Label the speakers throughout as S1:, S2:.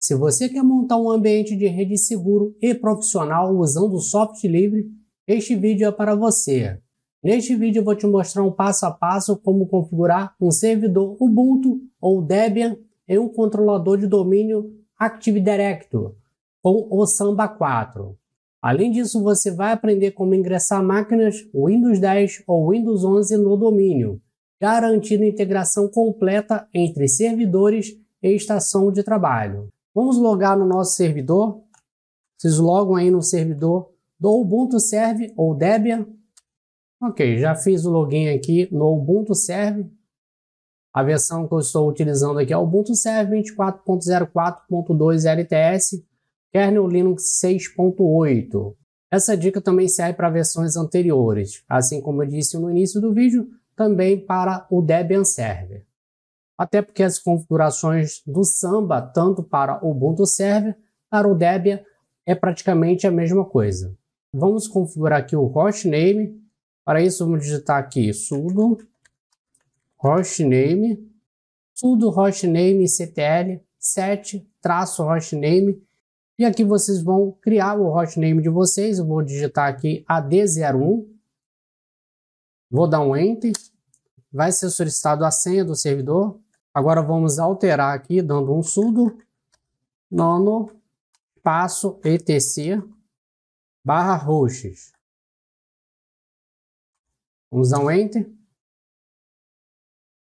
S1: Se você quer montar um ambiente de rede seguro e profissional usando o software livre, este vídeo é para você. Neste vídeo eu vou te mostrar um passo a passo como configurar um servidor Ubuntu ou Debian em um controlador de domínio Active Directory com o Samba 4. Além disso, você vai aprender como ingressar máquinas Windows 10 ou Windows 11 no domínio, garantindo integração completa entre servidores e estação de trabalho. Vamos logar no nosso servidor. Vocês logam aí no servidor do Ubuntu Server ou Debian. Ok, já fiz o login aqui no Ubuntu Server. A versão que eu estou utilizando aqui é o Ubuntu Server 24.04.2 LTS, kernel Linux 6.8. Essa dica também serve para versões anteriores, assim como eu disse no início do vídeo, também para o Debian Server. Até porque as configurações do Samba, tanto para o Ubuntu Server, para o Debian, é praticamente a mesma coisa. Vamos configurar aqui o hostname. Para isso, vamos digitar aqui sudo hostname ctl set-hostname. E aqui vocês vão criar o hostname de vocês. Eu vou digitar aqui AD01. Vou dar um Enter. Vai ser solicitado a senha do servidor. Agora vamos alterar aqui, dando um sudo nano espaço etc /hosts. Vamos dar um Enter.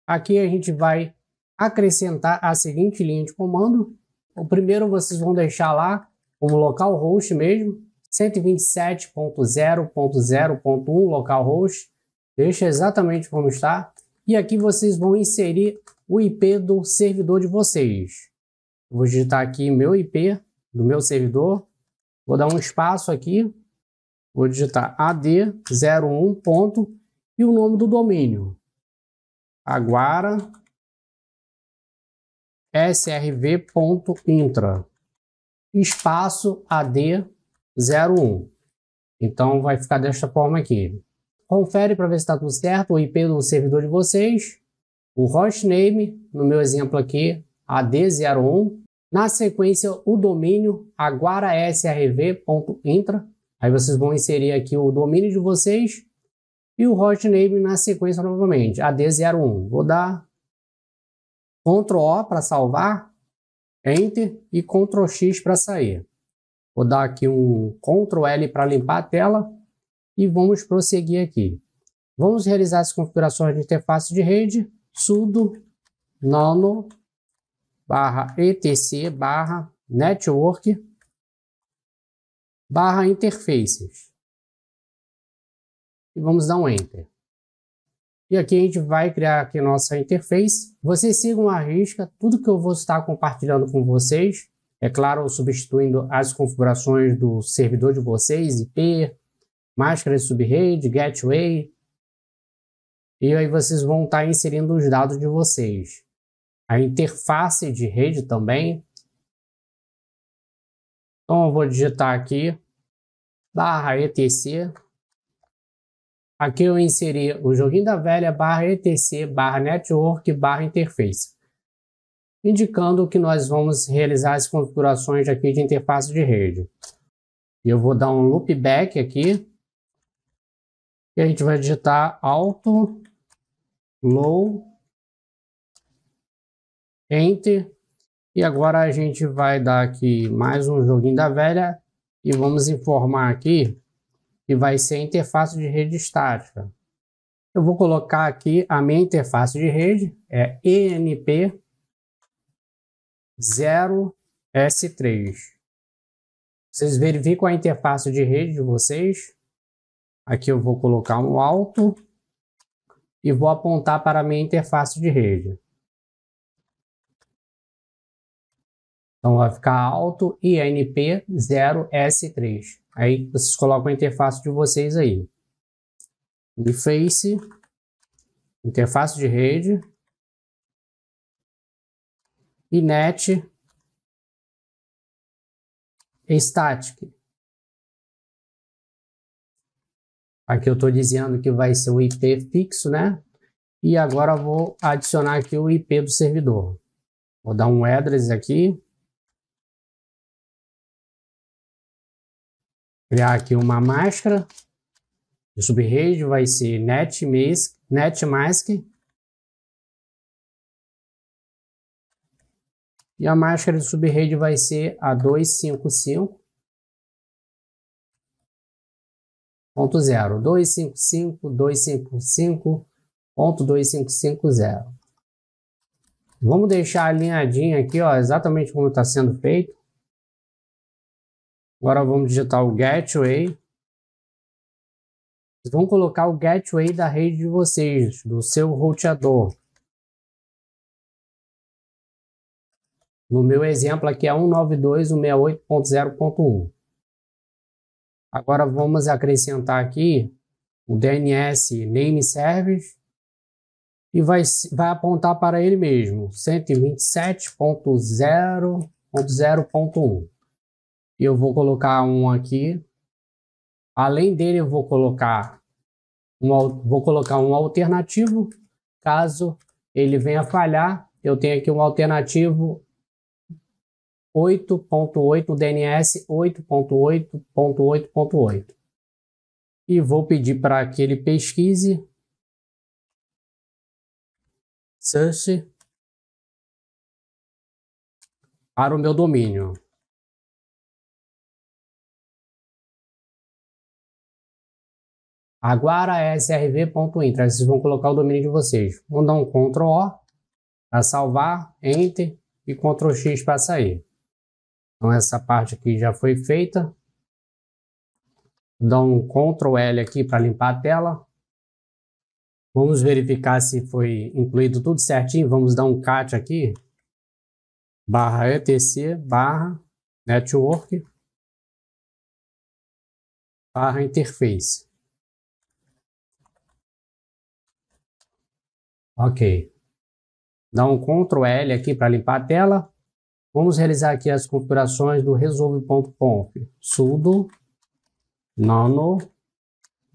S1: Aqui a gente vai acrescentar a seguinte linha de comando. O primeiro vocês vão deixar lá como localhost mesmo, 127.0.0.1 localhost. Deixa exatamente como está. E aqui vocês vão inserir o IP do servidor de vocês. Vou digitar aqui meu IP do meu servidor. Vou dar um espaço aqui. Vou digitar AD01. E o nome do domínio. Agora srv.intra espaço AD01. Então vai ficar desta forma aqui. Confere para ver se está tudo certo, o IP do servidor de vocês, o hostname, no meu exemplo aqui, AD01. Na sequência, o domínio aguarasrv.intra. Aí vocês vão inserir aqui o domínio de vocês e o hostname na sequência novamente, AD01. Vou dar Ctrl O para salvar, Enter e Ctrl X para sair. Vou dar aqui um Ctrl L para limpar a tela e vamos prosseguir aqui. Vamos realizar as configurações de interface de rede, sudo nano /etc /network /interfaces. E vamos dar um Enter. E aqui a gente vai criar aqui nossa interface. Vocês sigam à risca tudo que eu vou estar compartilhando com vocês. É claro, substituindo as configurações do servidor de vocês, IP, máscara de subrede, gateway. E aí vocês vão estar inserindo os dados de vocês. A interface de rede também. Então eu vou digitar aqui /etc. Aqui eu inseri o joguinho da velha /etc /network /interface, indicando que nós vamos realizar as configurações aqui de interface de rede. E eu vou dar um loopback aqui. E a gente vai digitar alto, low, enter. E agora a gente vai dar aqui mais um joguinho da velha e vamos informar aqui que vai ser a interface de rede estática. Eu vou colocar aqui a minha interface de rede, é ENP0S3. Vocês verificam a interface de rede de vocês. Aqui eu vou colocar um alto e vou apontar para a minha interface de rede. Então vai ficar alto INP0S3. Aí vocês colocam a interface de vocês aí. Interface, interface de rede, e net static. Aqui eu estou dizendo que vai ser o IP fixo, né? E agora eu vou adicionar aqui o IP do servidor. Vou dar um address aqui. Criar aqui uma máscara. O subrede vai ser NetMask. E a máscara de subrede vai ser a 255.0. 255.255.2550. Vamos deixar alinhadinho aqui, ó, exatamente como está sendo feito. Agora vamos digitar o Gateway. Vocês vão colocar o Gateway da rede de vocês, do seu roteador. No meu exemplo aqui é 192.168.0.1. Agora vamos acrescentar aqui o DNS Name Service e vai apontar para ele mesmo, 127.0.0.1. E eu vou colocar um aqui. Além dele, eu vou colocar um alternativo. Caso ele venha falhar, eu tenho aqui um alternativo 8.8 DNS 8.8.8.8. E vou pedir para que ele pesquise search para o meu domínio. aguarasrv.intra. Vocês vão colocar o domínio de vocês. Vão dar um Ctrl O para salvar, Enter e Ctrl X para sair. Então essa parte aqui já foi feita. Dá um Ctrl L aqui para limpar a tela. Vamos verificar se foi incluído tudo certinho. Vamos dar um cat aqui. /etc /network /interface. Ok. Dá um Ctrl L aqui para limpar a tela. Vamos realizar aqui as configurações do resolve.conf. sudo nano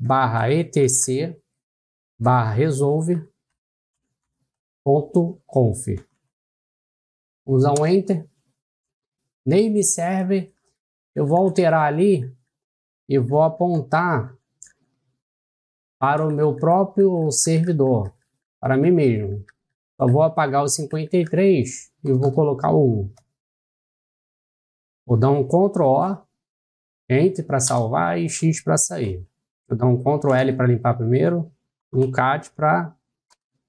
S1: /etc /resolve.conf. Vamos dar um Enter. Name server. Eu vou alterar ali e vou apontar para o meu próprio servidor, para mim mesmo. Eu vou apagar o 53 e vou colocar o 1. Vou dar um Ctrl O, Enter para salvar e X para sair. Vou dar um Ctrl L para limpar primeiro, um cat para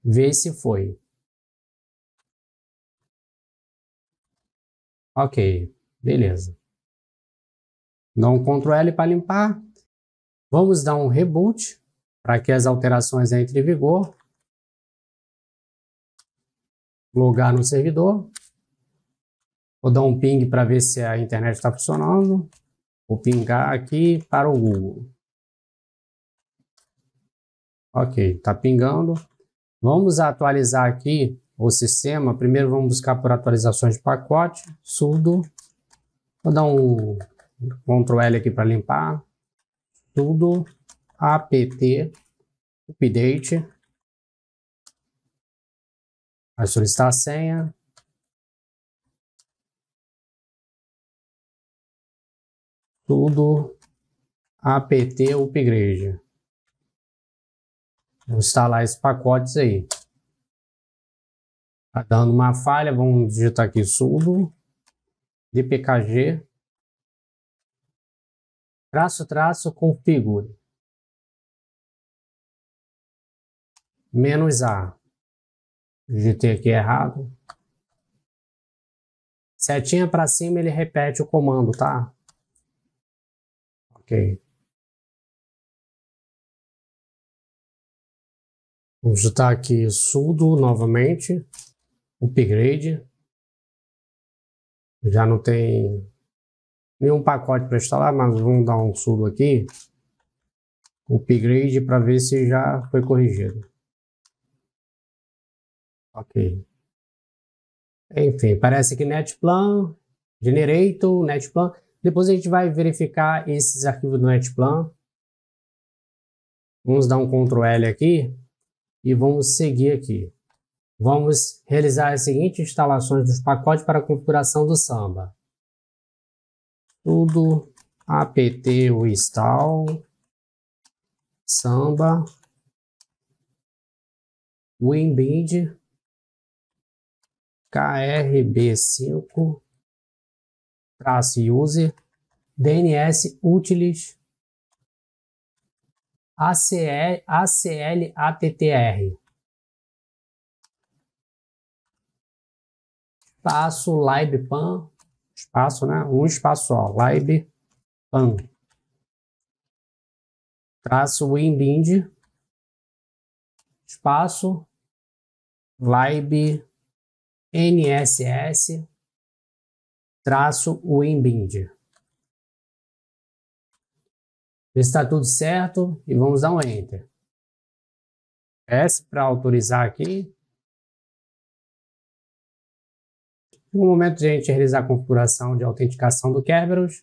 S1: ver se foi. Ok, beleza. Dá um Ctrl L para limpar. Vamos dar um reboot para que as alterações entrem em vigor. Logar no servidor. Vou dar um ping para ver se a internet está funcionando. Vou pingar aqui para o Google. Ok, está pingando. Vamos atualizar aqui o sistema. Primeiro vamos buscar por atualizações de pacote. Sudo. Vou dar um Ctrl L aqui para limpar. Sudo apt update. Vai solicitar a senha. Sudo apt upgrade. Vou instalar esses pacotes aí. Tá dando uma falha, vamos digitar aqui sudo dpkg -- configure -a. Digitei aqui errado. Setinha para cima ele repete o comando, tá? Ok. Vou digitar aqui sudo novamente, upgrade. Já não tem nenhum pacote para instalar, mas vamos dar um sudo aqui, upgrade, para ver se já foi corrigido. Ok. Enfim, parece que netplan, generator, netplan. Depois a gente vai verificar esses arquivos do netplan. Vamos dar um Ctrl L aqui e vamos seguir aqui. Vamos realizar as seguintes instalações dos pacotes para a configuração do Samba. Sudo apt install Samba winbind krb5 -user dns utils aclattr espaço libepan espaço, né? Um espaço só, libepan traço winbind espaço lib nss traço winbind. Ver se está tudo certo e vamos dar um enter. S para autorizar aqui. No momento de a gente realizar a configuração de autenticação do Kerberos,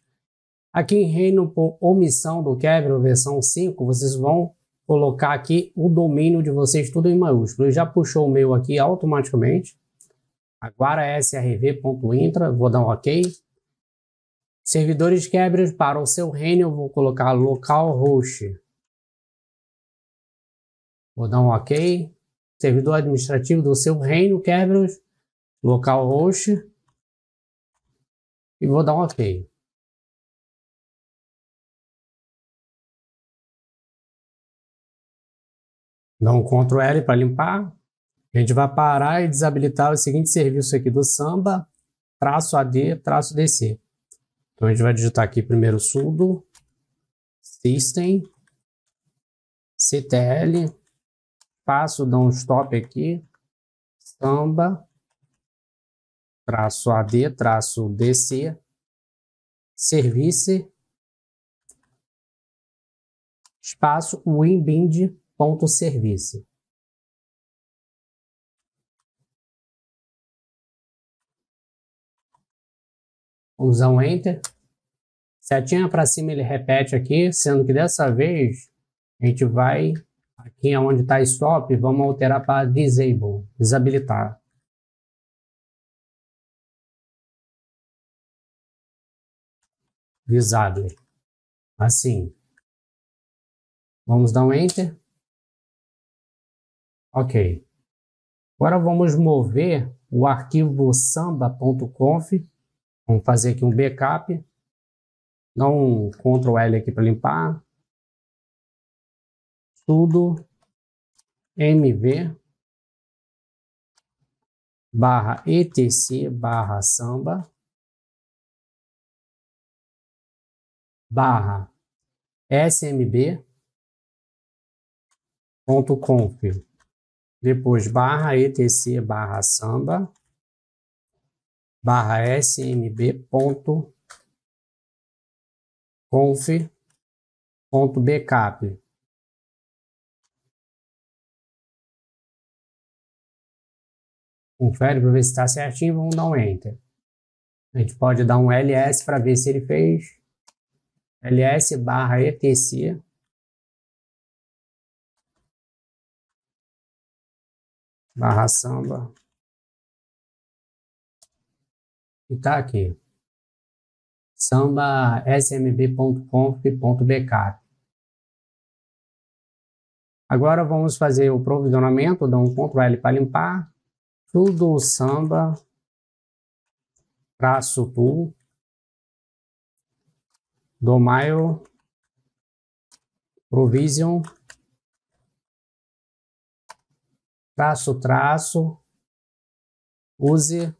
S1: aqui em reino por omissão do Kerberos versão 5, vocês vão colocar aqui o domínio de vocês tudo em maiúsculo. Já puxou o meu aqui automaticamente. Agora srv.intra, vou dar um OK. Servidores Kerberos para o seu reino, eu vou colocar localhost. Vou dar um OK. Servidor administrativo do seu reino Kerberos, localhost. E vou dar um OK. Dá um Ctrl L para limpar. A gente vai parar e desabilitar o seguinte serviço aqui do Samba, -AD, -DC. Então a gente vai digitar aqui primeiro sudo system ctl, passo, dá um stop aqui, Samba, -AD, -DC, service, espaço winbind.service. Vamos dar um enter. Setinha para cima ele repete aqui, sendo que dessa vez a gente vai aqui onde está stop, vamos alterar para disable, desabilitar. Disable. Assim. Vamos dar um enter. Ok. Agora vamos mover o arquivo samba.conf. Vamos fazer aqui um backup. Dá um Ctrl L aqui para limpar. Sudo mv /etc/samba /smb.conf. Depois /etc/samba /smb.conf.backup. Confere para ver se está certinho, vamos dar um enter. A gente pode dar um ls para ver se ele fez. ls/etc /samba. E tá aqui. Samba smb.conf.backup. Agora vamos fazer o provisionamento, dá um Ctrl L para limpar. Sudo samba -tool domain provision use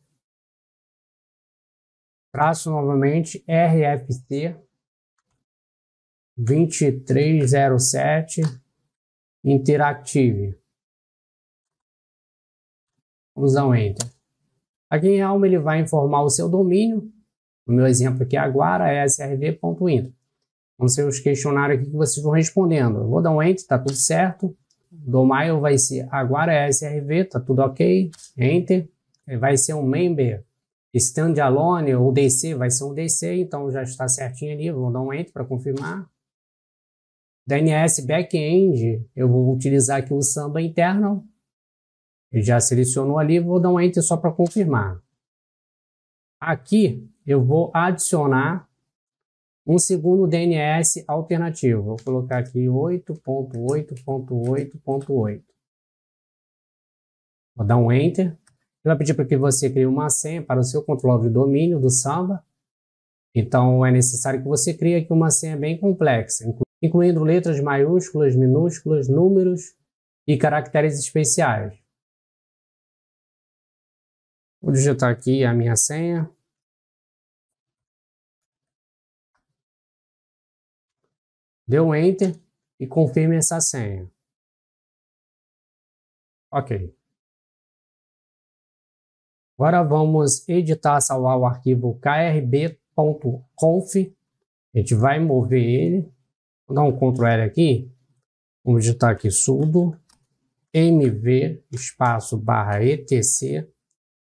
S1: novamente RFC 2307 Interactive. Vamos dar um enter. Aqui em Helm ele vai informar o seu domínio. O meu exemplo aqui agora é srv.intra. Vão ser os questionários aqui que vocês vão respondendo. Eu vou dar um enter, está tudo certo. Domain vai ser agora é srv, está tudo ok. Enter. Vai ser um member standalone ou DC, vai ser um DC, então já está certinho ali. Vou dar um enter para confirmar. DNS backend, eu vou utilizar aqui o Samba internal. Ele já selecionou ali, vou dar um enter só para confirmar. Aqui eu vou adicionar um segundo DNS alternativo. Vou colocar aqui 8.8.8.8.8. Vou dar um Enter. Ele vai pedir para que você crie uma senha para o seu controle de domínio do Samba. Então é necessário que você crie aqui uma senha bem complexa, incluindo letras maiúsculas, minúsculas, números e caracteres especiais. Vou digitar aqui a minha senha. Dê um Enter e confirme essa senha. Ok. Agora vamos editar, salvar o arquivo krb.conf. A gente vai mover ele. Vou dar um Ctrl L aqui. Vamos digitar aqui sudo mv espaço barra etc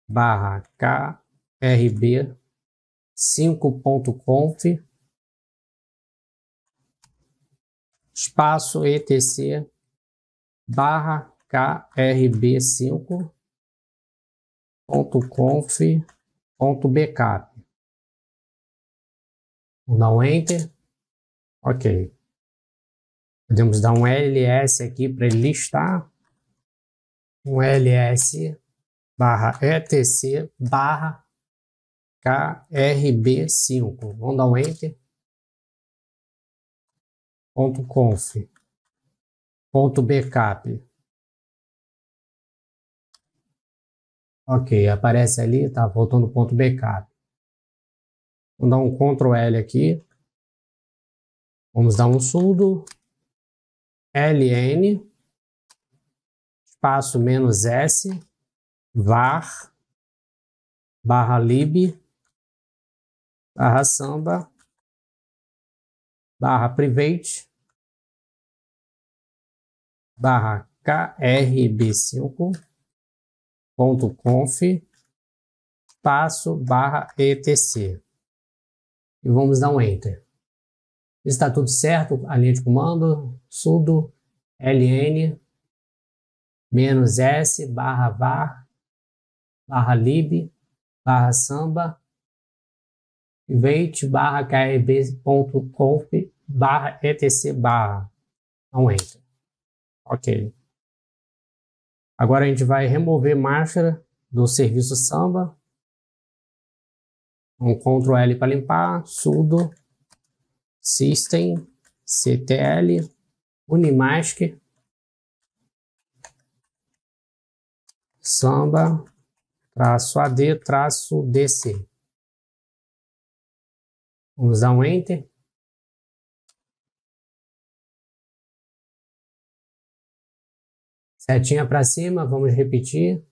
S1: barra krb 5.conf espaço etc barra krb5.conf.backup. Vou dar um Enter. Ok. Podemos dar um ls aqui para ele listar. Um ls barra etc barra krb5. Vamos dar um Enter. .conf.backup. Ok, aparece ali, tá faltando ponto .backup. Vamos dar um Ctrl L aqui. Vamos dar um sudo ln espaço -s var barra lib barra samba barra private barra krb5.conf espaço barra etc. E vamos dar um Enter. Está tudo certo, a linha de comando sudo ln -s barra var barra lib barra samba private barra krb.conf barra etc barra. Um Enter. Ok. Agora a gente vai remover marcha do serviço Samba. Um Ctrl L para limpar. Sudo systemctl unimask samba -ad-dc. Vamos dar um Enter. Setinha para cima, vamos repetir.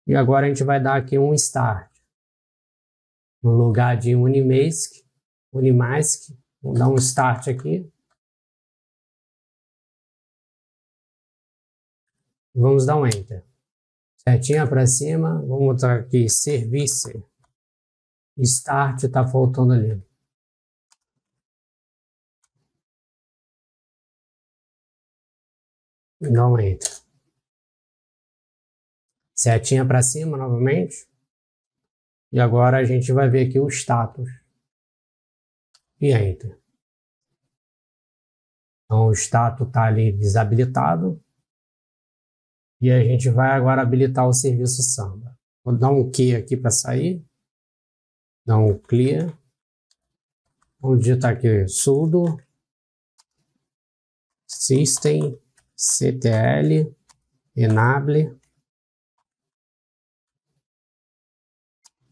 S1: E agora a gente vai dar aqui um Start. No lugar de Unimask, vamos dar um Start aqui. Vamos dar um Enter. Setinha para cima, vamos botar aqui Service. Start está faltando ali. Dá um Enter. Setinha para cima novamente. E agora a gente vai ver aqui o status. E Enter. Então o status está ali desabilitado. E a gente vai agora habilitar o serviço Samba. Vou dar um Q aqui para sair. Dar um Clear. Vamos digitar aqui sudo systemctl enable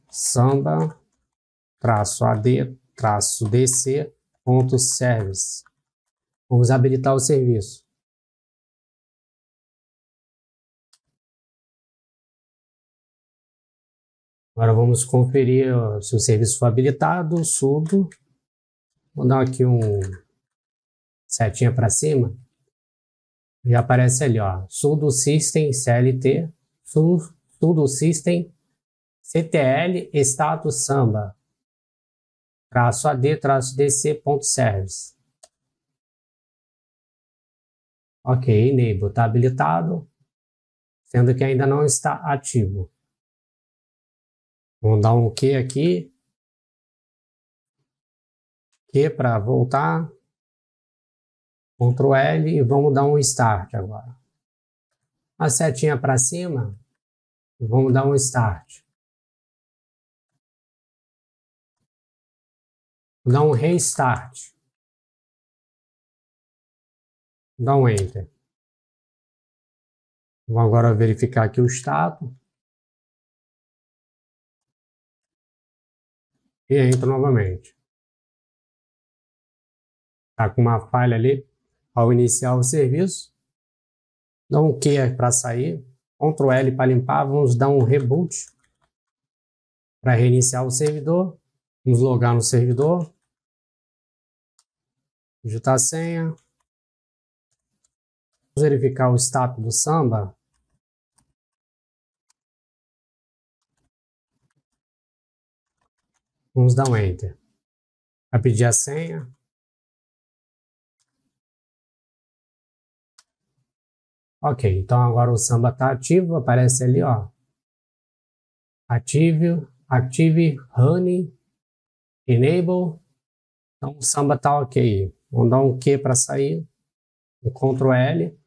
S1: samba-ad-dc.service. Vamos habilitar o serviço. Agora vamos conferir se o serviço foi habilitado. Sudo. Vou dar aqui um setinha para cima. Já aparece ali, ó. Sudo system clt, sudo system ctl status samba -ad-dc.service. Ok, enable está habilitado, sendo que ainda não está ativo. Vamos dar um OK aqui. Q para voltar. Ctrl L e vamos dar um Start agora. A setinha para cima, vamos dar um Start. Vou dar um Restart. Vou dar um Enter. Vou agora verificar aqui o status. E entro novamente. Está com uma falha ali ao iniciar o serviço. Dá um Q para sair. Ctrl L para limpar. Vamos dar um reboot para reiniciar o servidor. Vamos logar no servidor. Digitar a senha. Vamos verificar o status do Samba. Vamos dar um Enter. Vai pedir a senha. Ok, então agora o Samba está ativo. Aparece ali, ó. Active, Honey, Enable. Então o Samba está ok. Vamos dar um Q para sair. Um Ctrl L.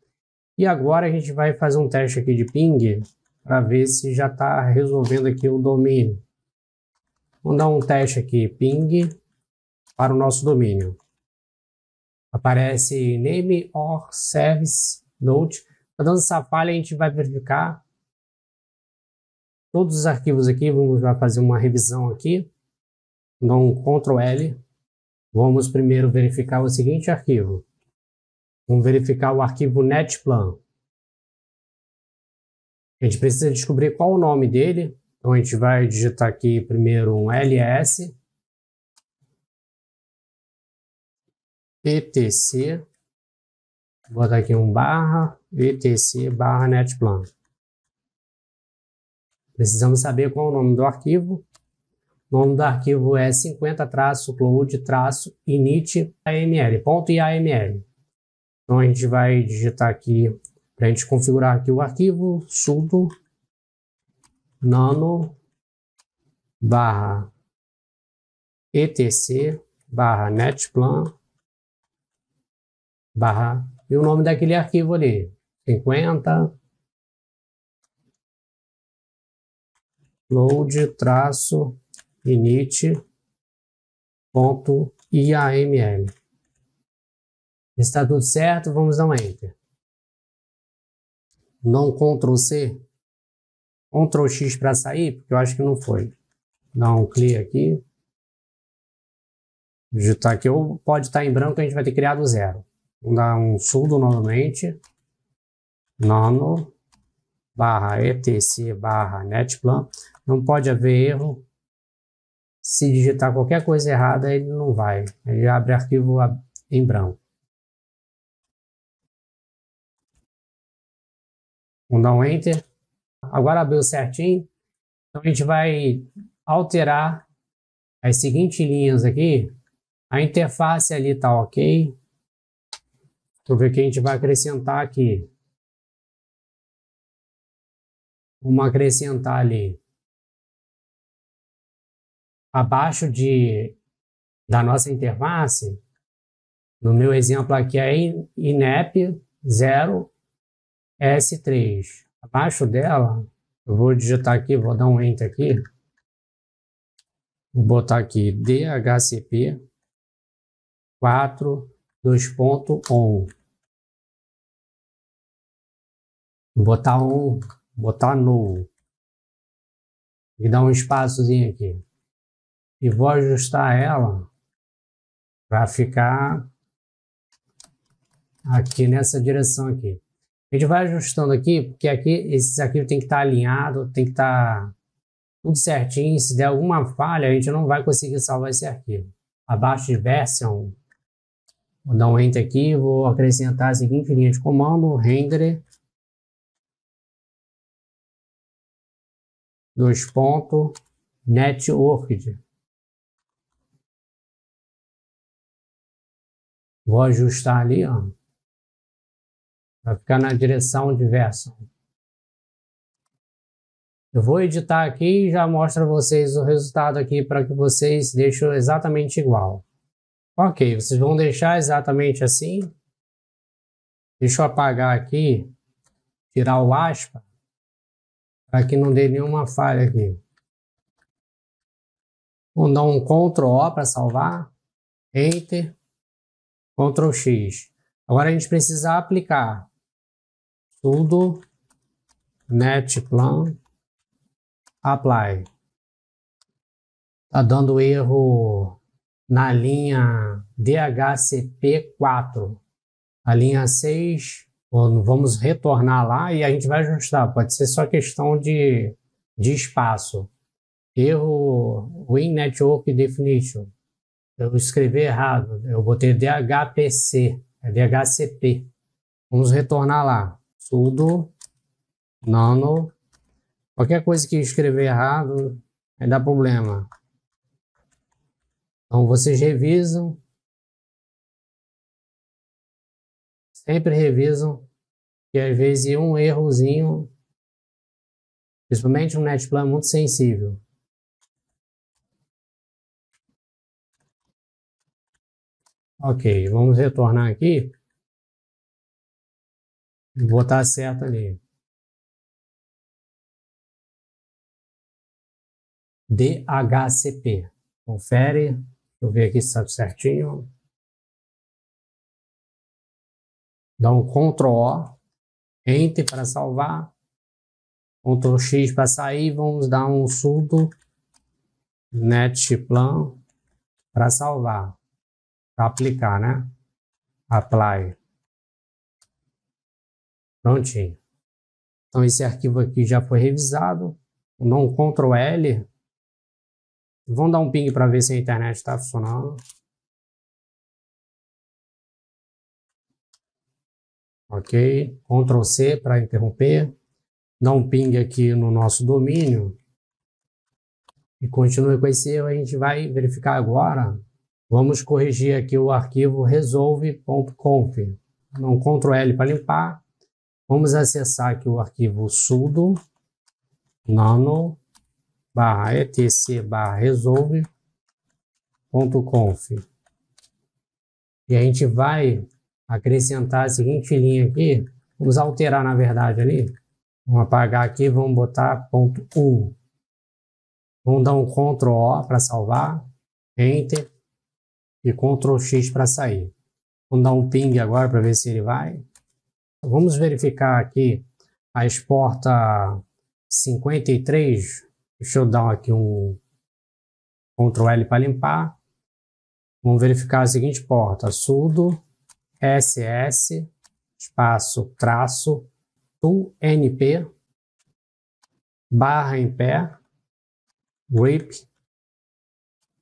S1: E agora a gente vai fazer um teste aqui de ping para ver se já está resolvendo aqui o domínio. Vamos dar um teste aqui, ping, para o nosso domínio. Aparece name or service note. Tá dando essa falha, a gente vai verificar todos os arquivos aqui. Vamos já fazer uma revisão aqui. Vou dar um Ctrl L. Vamos primeiro verificar o seguinte arquivo. Vamos verificar o arquivo netplan. A gente precisa descobrir qual o nome dele. Então a gente vai digitar aqui primeiro um ls etc. Vou botar aqui um barra etc barra netplan. Precisamos saber qual é o nome do arquivo. O nome do arquivo é 50-cloud-init.aml, .aml. Então a gente vai digitar aqui, para a gente configurar aqui o arquivo, sudo nano barra etc barra netplan barra e o nome daquele arquivo ali, 50 cloud-init.aml. Está tudo certo, vamos dar um Enter. Não Ctrl C, Ctrl X para sair, porque eu acho que não foi. Dá um clique aqui. Digitar aqui, ou pode estar em branco, a gente vai ter que criar do zero. Vamos dar um sudo novamente. Nano barra etc barra netplan. Não pode haver erro. Se digitar qualquer coisa errada, ele não vai. Ele abre arquivo em branco. Vamos dar um Enter. Agora abriu certinho. Então a gente vai alterar as seguintes linhas aqui. A interface ali está ok. Vamos ver o que a gente vai acrescentar aqui. Vamos acrescentar ali. Abaixo da nossa interface, no meu exemplo aqui é INEP 0S3. Abaixo dela, eu vou digitar aqui, vou dar um Enter aqui. Vou botar aqui DHCP 4 2.on. Botar on, botar no. E dar um espaçozinho aqui. E vou ajustar ela para ficar aqui nessa direção aqui. A gente vai ajustando aqui, porque aqui esses arquivos tem que estar alinhado, tem que estar tudo certinho. Se der alguma falha, a gente não vai conseguir salvar esse arquivo. Abaixo de version, vou dar um Enter aqui, vou acrescentar a seguinte linha de comando, render 2.networked. Vou ajustar ali, ó. Vai ficar na direção de version. Eu vou editar aqui e já mostro a vocês o resultado aqui para que vocês deixem exatamente igual. Ok, vocês vão deixar exatamente assim. Deixa eu apagar aqui, tirar o aspa, para que não dê nenhuma falha aqui. Vou dar um Ctrl O para salvar, Enter, Ctrl X. Agora a gente precisa aplicar sudo netplan apply. Tá dando erro na linha DHCP4. A linha 6, vamos retornar lá e a gente vai ajustar. Pode ser só questão de espaço. Erro Win Network Definition. Eu escrevi errado. Eu botei DHPC. É DHCP. Vamos retornar lá. Sudo nano. Qualquer coisa que eu escrever errado vai dar problema. Então vocês revisam. Sempre revisam. Que às vezes um errozinho, principalmente no Netplan, é muito sensível. Ok, vamos retornar aqui. E botar certo ali. DHCP. Confere. Deixa eu ver aqui se está certinho. Dá um Ctrl O. Enter para salvar. Ctrl X para sair. Vamos dar um sudo netplan para salvar. Para aplicar, né? Apply. Prontinho. Então esse arquivo aqui já foi revisado. Vou dar um Ctrl L. Vamos dar um ping para ver se a internet está funcionando. Ok. Ctrl C para interromper. Dá um ping aqui no nosso domínio. E continue com esse erro. A gente vai verificar agora. Vamos corrigir aqui o arquivo resolve.conf. Dá um Ctrl L para limpar. Vamos acessar aqui o arquivo sudo nano /etc/resolve.conf. E a gente vai acrescentar a seguinte linha aqui. Vamos alterar, na verdade, ali. Vamos apagar aqui, vamos botar .1. Vamos dar um Ctrl O para salvar, Enter e Ctrl X para sair. Vamos dar um ping agora para ver se ele vai. Vamos verificar aqui a exporta 53. Deixa eu dar aqui um Ctrl L para limpar. Vamos verificar a seguinte porta: sudo ss espaço traço tunp barra em pé grep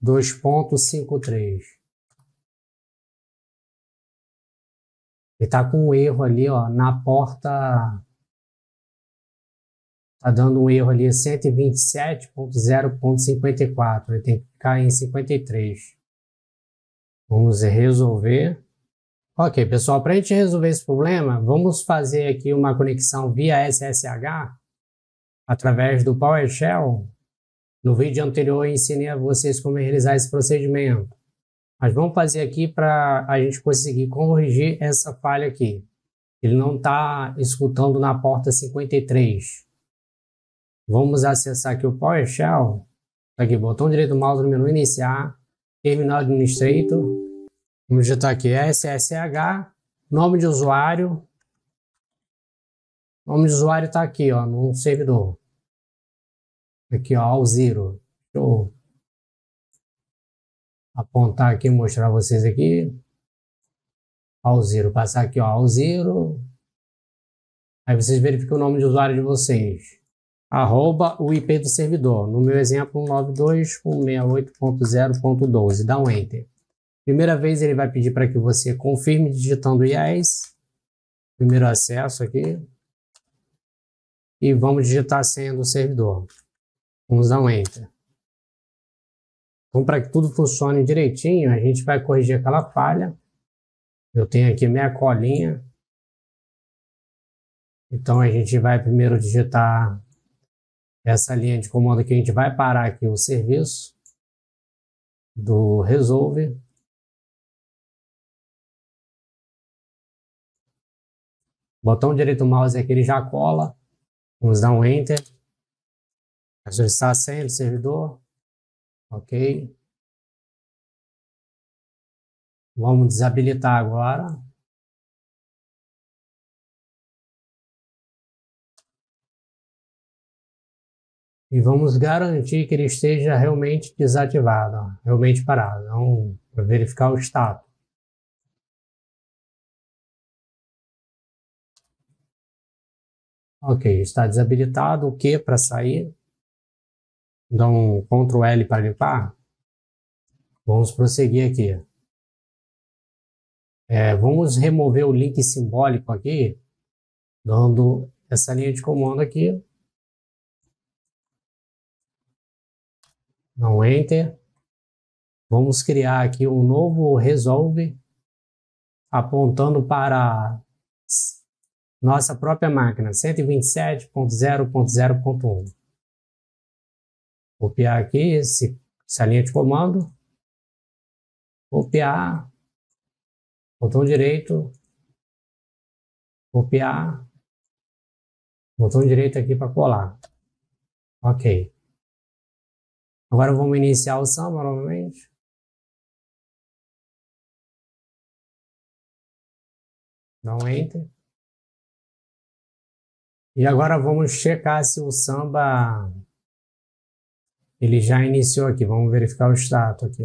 S1: 2.53. Ele está com um erro ali, ó, na porta. Está dando um erro ali 127.0.54. Ele tem que ficar em 53. Vamos resolver. Ok, pessoal, para a gente resolver esse problema, vamos fazer aqui uma conexão via SSH através do PowerShell. No vídeo anterior eu ensinei a vocês como realizar esse procedimento. Mas vamos fazer aqui para a gente conseguir corrigir essa falha aqui. Ele não está escutando na porta 53. Vamos acessar aqui o PowerShell. Aqui, botão direito do mouse no menu iniciar, terminal administrator. Vamos digitar aqui SSH, nome de usuário. O nome de usuário está aqui, ó, no servidor. Aqui, ó, Alziro. Deixa eu apontar aqui e mostrar a vocês aqui. Alziro, passar aqui, ó, Alziro. Aí vocês verificam o nome de usuário de vocês. @ o IP do servidor. No meu exemplo, 192.168.0.12. Dá um Enter. Primeira vez ele vai pedir para que você confirme digitando yes. Primeiro acesso aqui. E vamos digitar a senha do servidor. Vamos dar um Enter. Então, para que tudo funcione direitinho, a gente vai corrigir aquela falha. Eu tenho aqui minha colinha. Então, a gente vai primeiro digitar essa linha de comando que a gente vai parar aqui o serviço do Resolve. Botão direito do mouse aqui ele já cola. Vamos dar um Enter. Ajustar a senha do servidor. Ok. Vamos desabilitar agora. E vamos garantir que ele esteja realmente desativado, ó, realmente parado. Então, para verificar o status. Ok, está desabilitado. O Q para sair. Dá um Ctrl L para limpar. Vamos prosseguir aqui. Vamos remover o link simbólico aqui, dando essa linha de comando aqui. Dá um Enter. Vamos criar aqui um novo resolve, apontando para nossa própria máquina, 127.0.0.1. Copiar aqui essa linha de comando. Copiar. Botão direito. Copiar. Botão direito aqui para colar. Ok. Agora vamos iniciar o samba novamente. Dá um Enter. E agora vamos checar se o samba ele já iniciou aqui. Vamos verificar o status aqui.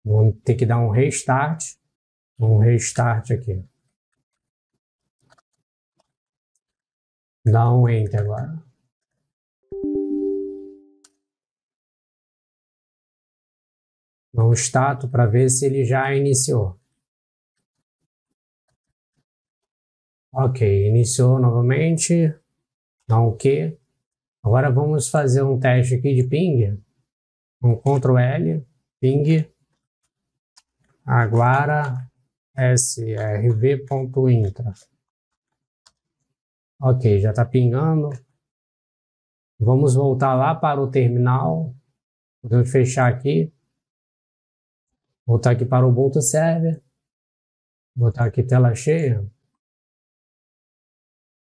S1: Vamos ter que dar um restart. Um restart aqui. Dá um Enter agora. Dá um status para ver se ele já iniciou. Ok, iniciou novamente. Dá um OK. Agora vamos fazer um teste aqui de ping. Um Ctrl L, ping. Agora srv.intra. Ok, já está pingando. Vamos voltar lá para o terminal. Podemos fechar aqui. Voltar aqui para o Ubuntu Server. Botar aqui tela cheia.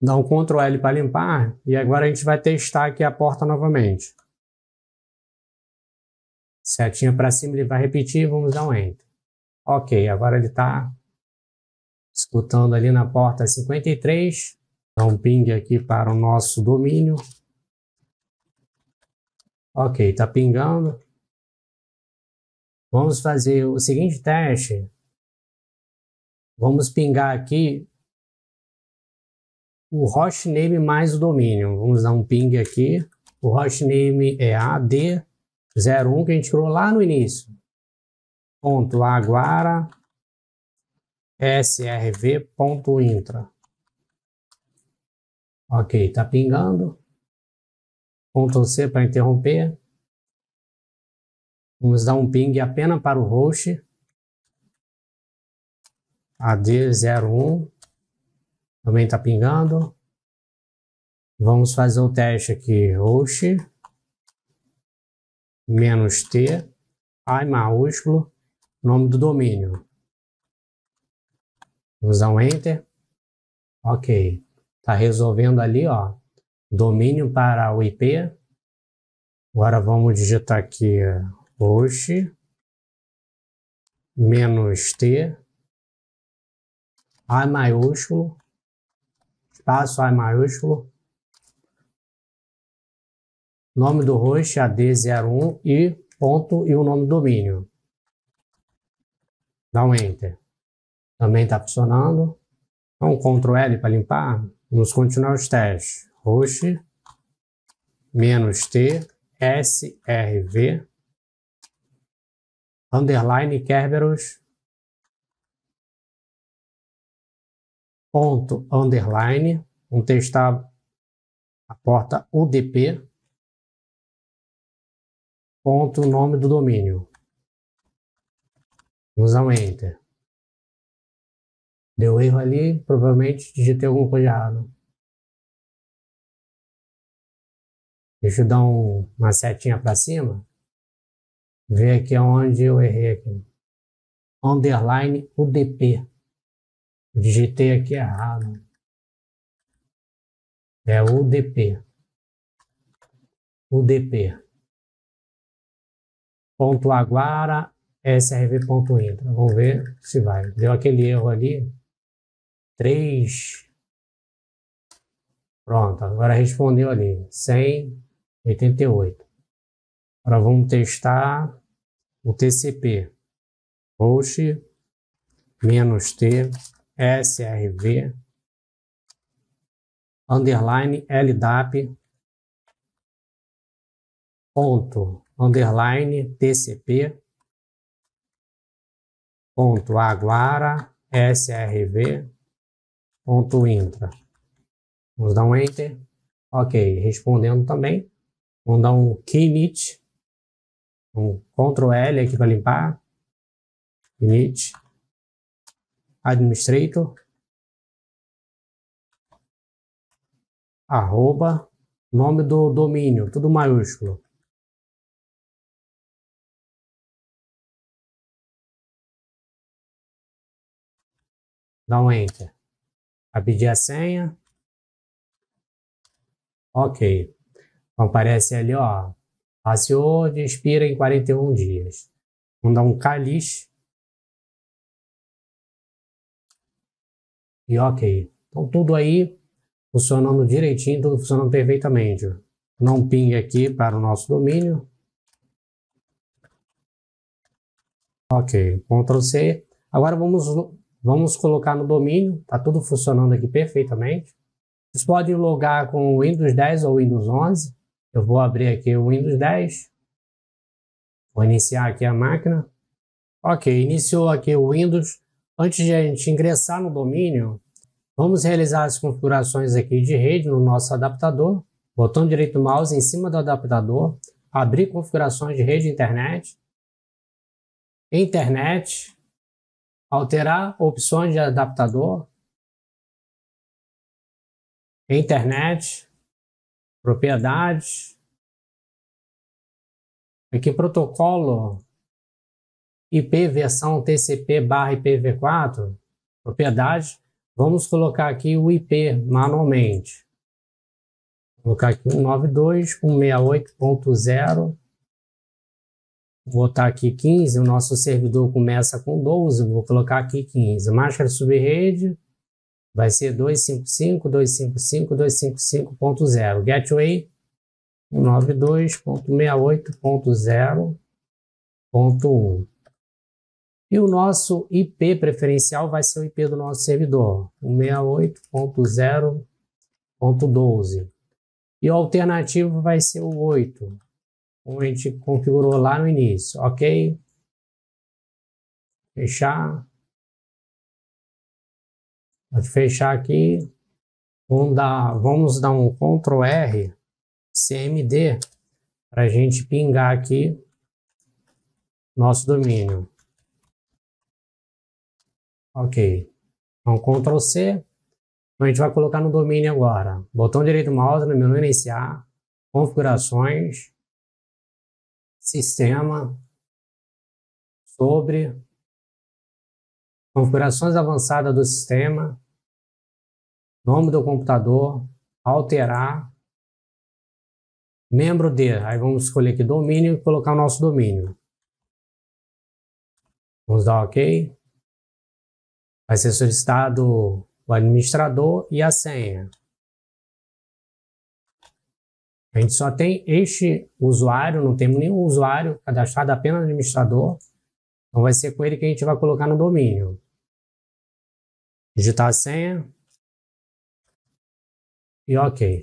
S1: Dá um Ctrl L para limpar. E agora a gente vai testar aqui a porta novamente. Setinha para cima, ele vai repetir. Vamos dar um Enter. Ok, agora ele está escutando ali na porta 53. Dá um ping aqui para o nosso domínio. Ok, está pingando. Vamos fazer o seguinte teste. Vamos pingar aqui o hostname mais o domínio. Vamos dar um ping aqui. O hostname é AD01 que a gente criou lá no início. Ponto Aguara srv.intra. Ok, está pingando. Ctrl C para interromper. Vamos dar um ping apenas para o host. AD01. Também está pingando. Vamos fazer o teste aqui. Host. -T. A maiúsculo. Nome do domínio. Vamos dar um Enter. Ok. Está resolvendo ali, ó. Domínio para o IP. Agora vamos digitar aqui host -T A maiúsculo, espaço A maiúsculo, nome do host AD01 e ponto e o nome do domínio. Dá um Enter. Também está funcionando. Então, Ctrl L para limpar. Vamos continuar os testes. Host -T srv underline Kerberos ponto underline. Vamos testar a porta UDP ponto nome do domínio. Vamos dar um Enter. Deu erro ali, provavelmente digitei alguma coisa errada. Deixa eu dar uma setinha para cima. Ver aqui onde eu errei aqui. underline UDP. Digitei aqui errado. É UDP. UDP. Ponto Aguara, srv.intra. Vamos ver se vai. Deu aquele erro ali. 3. Pronto, agora respondeu ali. 188. Agora vamos testar o TCP. Host -t srv underline LDAP ponto underline TCP ponto Aguara srv ponto intra. Vamos dar um enter. Ok, respondendo também. Vamos dar um init, um Ctrl L aqui para limpar. Init administrator arroba nome do domínio, tudo maiúsculo. Dá um enter. Vai pedir a senha. Ok. Então aparece ali, ó. Password expira em 41 dias. Vamos dar um caliche. E ok. Então tudo aí funcionando direitinho, tudo funcionando perfeitamente. Não ping aqui para o nosso domínio. Ok. Ctrl C. Agora vamos colocar no domínio. Tá tudo funcionando aqui perfeitamente. Vocês podem logar com o Windows 10 ou Windows 11. Eu vou abrir aqui o Windows 10. Vou iniciar aqui a máquina. Ok, iniciou aqui o Windows. Antes de a gente ingressar no domínio, vamos realizar as configurações aqui de rede no nosso adaptador. Botão direito do mouse em cima do adaptador. Abrir configurações de rede internet. Internet. Alterar opções de adaptador. Internet. Propriedades. Aqui protocolo IP versão TCP/IPv4, propriedade. Vamos colocar aqui o IP manualmente. Vou colocar aqui 192.168.0. Vou botar aqui 15, o nosso servidor começa com 12, vou colocar aqui 15. Máscara subrede vai ser 255.255.255.0. Gateway 192.168.0.1. E o nosso IP preferencial vai ser o IP do nosso servidor, 168.0.12. E o alternativo vai ser o 8, como a gente configurou lá no início, ok? Fechar. Pode fechar aqui. Vamos dar um Ctrl R, CMD, para a gente pingar aqui nosso domínio. Ok. Então, Ctrl C. Então, a gente vai colocar no domínio agora. Botão direito do mouse no menu iniciar. Configurações. Sistema. Sobre. Configurações avançadas do sistema. Nome do computador. Alterar. Membro de. Aí vamos escolher aqui domínio e colocar o nosso domínio. Vamos dar OK. Vai ser solicitado o administrador e a senha. A gente só tem este usuário, não temos nenhum usuário cadastrado, apenas administrador. Então vai ser com ele que a gente vai colocar no domínio. Digitar a senha. E OK.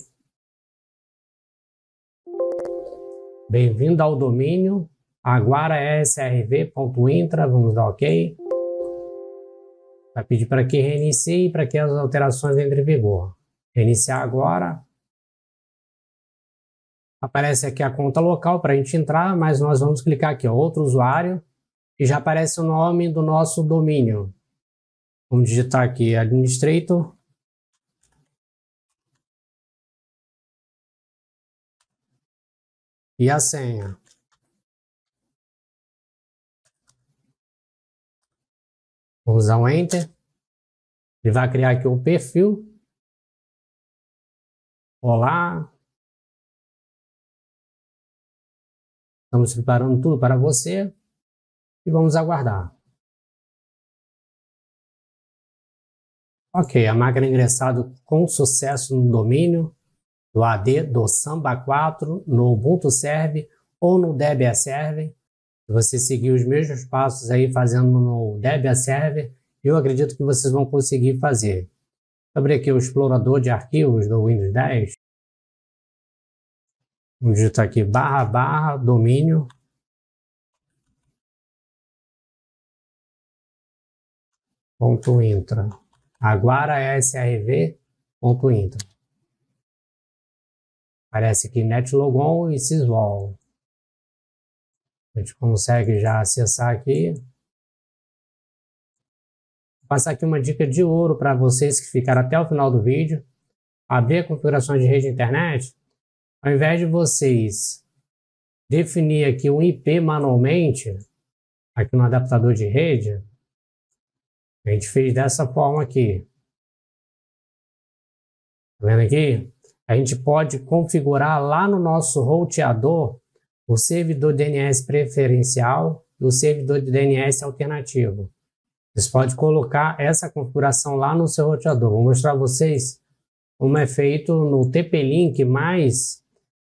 S1: Bem-vindo ao domínio aguara.srv.intra. Vamos dar OK. Vai pedir para que reinicie e para que as alterações entrem em vigor. Reiniciar agora. Aparece aqui a conta local para a gente entrar, mas nós vamos clicar aqui, ó, outro usuário, e já aparece o nome do nosso domínio. Vamos digitar aqui administrator. E a senha. Vamos dar um Enter. Ele vai criar aqui o perfil. Olá. Estamos preparando tudo para você. E vamos aguardar. Ok, a máquina ingressado com sucesso no domínio do AD do Samba 4, no Ubuntu Server ou no Debian Server. Se você seguir os mesmos passos aí fazendo no Debian Server, eu acredito que vocês vão conseguir fazer. Vou abrir aqui o explorador de arquivos do Windows 10. Vamos digitar aqui // domínio. .intra. Agora é srv.intra. Aparece aqui netlogon e sysvol. A gente consegue já acessar aqui. Vou passar aqui uma dica de ouro para vocês que ficaram até o final do vídeo. Abrir a configuração de rede de internet. Ao invés de vocês definir aqui um IP manualmente, aqui no adaptador de rede, a gente fez dessa forma aqui. Tá vendo aqui? A gente pode configurar lá no nosso roteador o servidor DNS preferencial e o servidor de DNS alternativo. Vocês podem colocar essa configuração lá no seu roteador. Vou mostrar a vocês como é feito no TP-Link, mas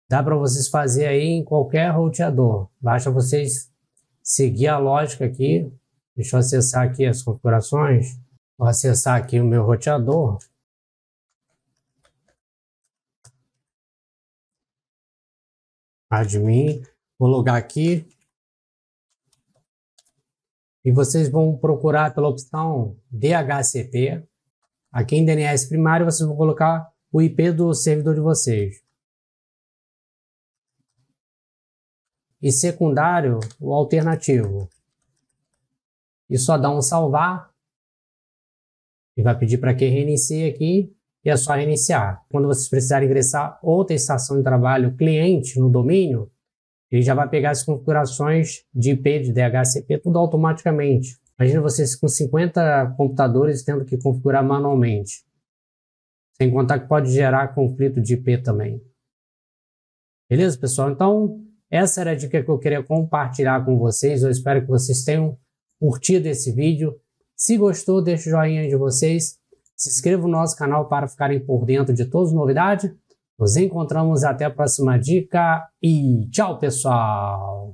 S1: dá para vocês fazer aí em qualquer roteador. Basta vocês seguir a lógica aqui. Deixa eu acessar aqui as configurações. Vou acessar aqui o meu roteador. Admin. Vou logar aqui. E vocês vão procurar pela opção DHCP. Aqui em DNS primário vocês vão colocar o IP do servidor de vocês. E secundário, o alternativo. E só dá um salvar. E vai pedir para que reinicie aqui. E é só reiniciar. Quando vocês precisarem ingressar outra estação de trabalho cliente no domínio, ele já vai pegar as configurações de IP de DHCP tudo automaticamente. Imagina vocês com 50 computadores tendo que configurar manualmente. Sem contar que pode gerar conflito de IP também. Beleza, pessoal? Então, essa era a dica que eu queria compartilhar com vocês. Eu espero que vocês tenham curtido esse vídeo. Se gostou, deixa o joinha de vocês. Se inscreva no nosso canal para ficarem por dentro de todas as novidades. Nos encontramos até a próxima dica e tchau, pessoal!